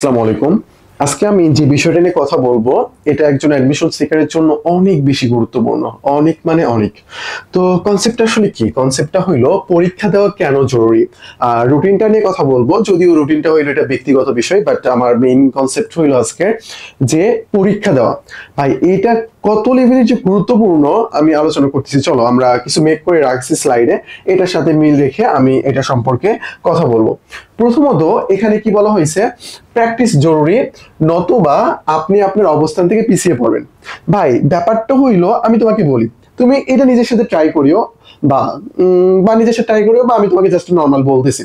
আসসালামু আলাইকুম। আজকে আমি যে বিষয়টা নিয়ে কথা বলবো এটা একজন অ্যাডমিশন সিকারের জন্য অনেক বেশি গুরুত্বপূর্ণ। অনেক মানে অনেক। তো কনসেপ্টটা আসলে কি? কনসেপ্টটা হইলো পরীক্ষা দেওয়া কেন জরুরি। রুটিনটা নিয়ে কথা বলবো, যদিও রুটিনটা হইলো এটা ব্যক্তিগত বিষয়, বাট আমার মেইন কনসেপ্ট হইলো আজকে যে পরীক্ষা দেওয়া। ভাই এটা কত লেভেলের যে গুরুত্বপূর্ণ আমি আলোচনা করতেছি। চলো আমরা কিছু মেক করে রাখছি স্লাইডে, এটার সাথে মিল রেখে আমি এটা সম্পর্কে কথা বলবো। প্রথমত এখানে কি বলা হয়েছে, প্র্যাকটিস জরুরি, নতুবা আপনি আপনার অবস্থান থেকে পিছিয়ে পড়বেন। ভাই ব্যাপারটা হইলো, আমি তোমাকে বলি তুমি এটা নিজের সাথে ট্রাই করিও, বা নিজের সাথে ট্রাই করিও, বা আমি তোমাকে জাস্ট নর্মাল বলতেছি।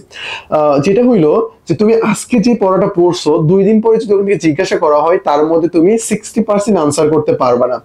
যেটা হইলো যে তুমি আজকে যে পড়াটা পড়ছো, 2 দিন পরে যদি তোমাকে জিজ্ঞাসা করা হয় তার মধ্যে তুমি 60% আনসার করতে পারবে না।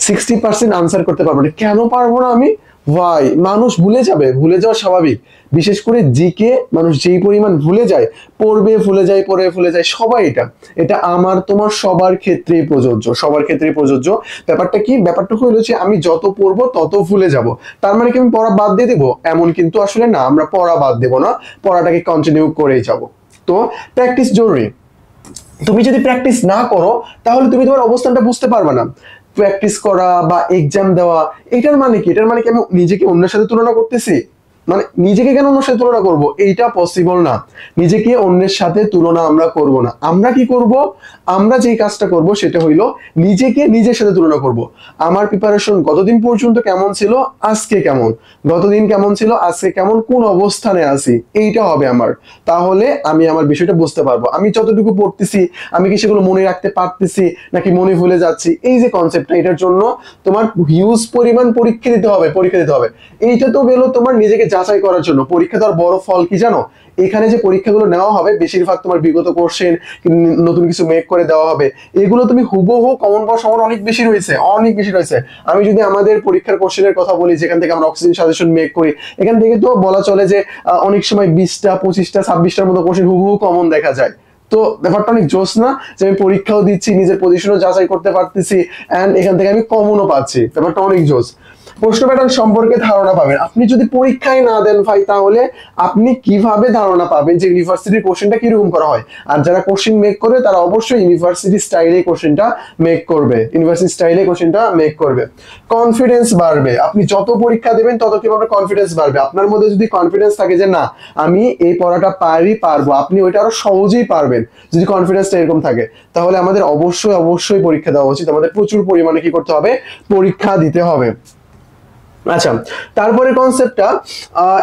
60% আনসার করতে পারবে না, কেন পারবো না আমি? ভাই মানুষ ভুলে যাবে, ভুলে যাওয়া স্বাভাবিক। বিশেষ করে জিকে মানুষ যেই পরিমাণ ভুলে যায়, পড়বে ভুলে যায়, পড়ে ভুলে যায়, সবাই এটা এটা আমার তোমার সবার ক্ষেত্রেই প্রযোজ্য, সবার ক্ষেত্রেই প্রযোজ্য। ব্যাপারটা কি? ব্যাপারটা হলো যে আমি যত পড়বো তত ভুলে যাব। তার মানে কি আমি পড়া বাদ দিয়ে দেবো? এমন কিন্তু আসলে না, আমরা পড়া বাদ দেবো না, পড়াটাকে কন্টিনিউ করেই যাব। তো প্র্যাকটিস জরুরি। তুমি যদি প্র্যাকটিস না করো তাহলে তুমি তোমার অবস্থানটা বুঝতে পারবে না। প্র্যাকটিস করা বা এক্সাম দেওয়া, এটার মানে কি? এটার মানে কি আমি নিজেকে অন্যের সাথে তুলনা করতেছি? মানে নিজেকে কেন অন্যের সাথে তুলনা করব? এইটা পসিবল না। নিজেকে অন্যের সাথে তুলনা আমরা করব না। আমরা কি করব? আমরা যেই কাজটা করব সেটা হইলো নিজেকে নিজের সাথে তুলনা করব। আমার প্রিপারেশন গতদিন পর্যন্ত কেমন ছিল, আজকে কেমন, গতদিন কেমন ছিল, আজকে কেমন, কোন অবস্থানে আছি, এইটা হবে আমার। তাহলে আমি আমার বিষয়টা বুঝতে পারবো। আমি যতটুকু পড়তেছি আমি কি সেগুলো মনে রাখতে পারতেছি নাকি মনে ভুলে যাচ্ছি, এই যে কনসেপ্টটা, এটার জন্য তোমার হিউজ পরিমাণ পরীক্ষা দিতে হবে, পরীক্ষা দিতে হবে। এইটা তো গেলো তোমার নিজেকে যাচাই করার জন্য। পরীক্ষা দেওয়ার বড় ফল কি জানো? এখানে যে পরীক্ষাগুলো নেওয়া হবে বেশিরভাগ তোমার বিগত কোশ্চেন, নতুন কিছু মেক করে দেওয়া হবে, এগুলো তুমি হুবহু কমন পাওয়ার সম্ভাবনা অনেক বেশি রয়েছে, অনেক বেশি রয়েছে। আমি যদি আমাদের পরীক্ষার কোশ্চেনের কথা বলি, যেখান থেকে আমরা অক্সিজেন সাজেশন মেক করি, এখান থেকে তো বলা চলে যে অনেক সময় 20টা 25টা 26টার মতো কোশ্চেন হুবহু কমন দেখা যায়। তো ব্যাপারটা অনেক জোস না, যে আমি পরীক্ষাও দিচ্ছি, নিজের পজিশনও যাচাই করতে পারতেছি, এন্ড এখান থেকে আমি কমনও পাচ্ছি। ব্যাপারটা অনেক জোস। প্রশ্ন প্যাটার্ন সম্পর্কে ধারণা পাবেন। আপনি যদি পরীক্ষায় না দেন ভাই, তাহলে আপনি কিভাবে ধারণা পাবেন যে ইউনিভার্সিটির কোশ্চেনটা কিরকম করা হয়? আর যারা কোশ্চেন মেক করে তারা অবশ্যই ইউনিভার্সিটি স্টাইলে কোশ্চেনটা মেক করবে, ইউনিভার্সিটি স্টাইলে কোশ্চেনটা মেক করবে। কনফিডেন্স বাড়বে, আপনি যত পরীক্ষা দেবেন তত কি আপনার কনফিডেন্স বাড়বে। আপনার মধ্যে যদি কনফিডেন্স থাকে যে না আমি এই পড়াটা পারবো, আপনি ওইটা আরো সহজেই পারবেন। যদি কনফিডেন্সটা এরকম থাকে, তাহলে আমাদের অবশ্যই অবশ্যই পরীক্ষা দেওয়া উচিত। আমাদের প্রচুর পরিমাণে কি করতে হবে? পরীক্ষা দিতে হবে। আচ্ছা, তারপরে কনসেপ্টটা,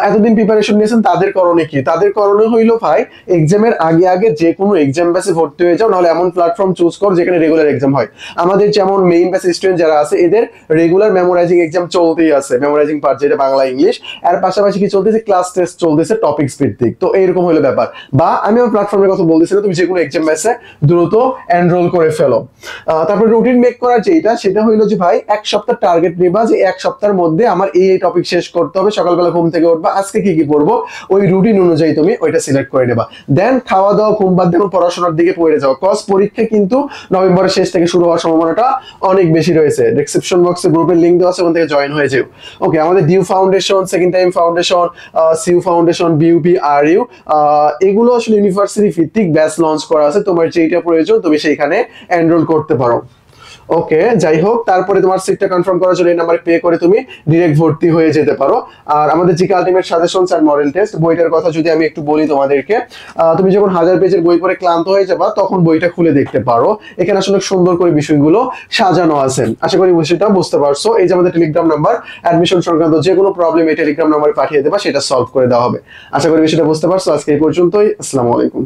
এতদিন প্রিপারেশন নিয়েছেন তাদের করণে কি? তাদের করণে হইলো ভাই, এক্সামের আগে আগে যে কোনো এক্সাম ব্যাচে ভর্তি হয়ে যাও, নাহলে এমন প্ল্যাটফর্ম চুজ কর যেখানে রেগুলার এক্সাম হয়। আমাদের যেমন মেইন ব্যাচ স্টুডেন্ট যারা আছে এদের রেগুলার মেমোরাইজিং এক্সাম চলতেই আছে, মেমোরাইজিং পার্ট যেটা বাংলা ইংলিশ, এর পাশাপাশি কি চলতেছে? ক্লাস টেস্ট চলতেছে টপিকস ভিত্তিক। তো এইরকম হলো ব্যাপার। বা আমি আমার প্ল্যাটফর্মের কথা বলতেছি না, তুমি যে কোনো এক্সাম ব্যাচে দ্রুত এনরোল করে ফেলো। তারপর রুটিন মেক করার যেটা, সেটা হইলো যে ভাই 1 সপ্তাহ টার্গেট নিবা, যে 1 সপ্তাহের মধ্যে আমার এই টপিক শেষ করতে হবে। সকালবেলা ঘুম থেকে উঠবা, আজকে কি কি পড়বো ওই রুটিন অনুযায়ী তুমি ওইটা সিলেক্ট করে নেবা। দেন খাওয়া দাওয়া ঘুম বাদ দিয়ে পড়াশোনার দিকে পড়ে যাও। কজ পরীক্ষা কিন্তু নভেম্বরের শেষ থেকে শুরু হওয়ার সম্ভাবনাটা অনেক বেশি রয়েছে। ডেসক্রিপশন বক্সে গ্রুপের লিংক দেওয়া আছে, ওখান থেকে জয়েন হয়ে যাও। ওকে, আমাদের DU foundation, second time foundation, CU foundation, BUP, R U, এগুলো আসলে ইউনিভার্সিটি ভিত্তিক ব্যাচ লঞ্চ করা আছে। তোমার যেটা প্রয়োজন তুমি সেইখানে এনরোল করতে পারো। ওকে, যাই হোক, তারপরে তোমার সিটটা কনফার্ম করার জন্য এই নাম্বারে পে করে তুমি ডিরেক্ট ভর্তি হয়ে যেতে পারো। আর আমাদের GK ultimate suggestions and model test বইটার কথা যদি আমি একটু বলি তোমাদেরকে, তুমি যখন 1000 পেজের বই পড়ে ক্লান্ত হয়ে যাবা তখন বইটা খুলে দেখতে পারো। এখানে আসলে সুন্দর করে বিষয়গুলো সাজানো আছে। আশা করি বিষয়টা বুঝতে পারছো। এই যে আমাদের টেলিগ্রাম নাম্বার, অ্যাডমিশন সংক্রান্ত যে কোনো প্রবলেম এই টেলিগ্রাম নাম্বারে পাঠিয়ে দেবা, সেটা সলভ করে দেওয়া হবে। আশা করি বিষয়টা বুঝতে পারছো। আজকে এই পর্যন্তই। আসসালামু আলাইকুম।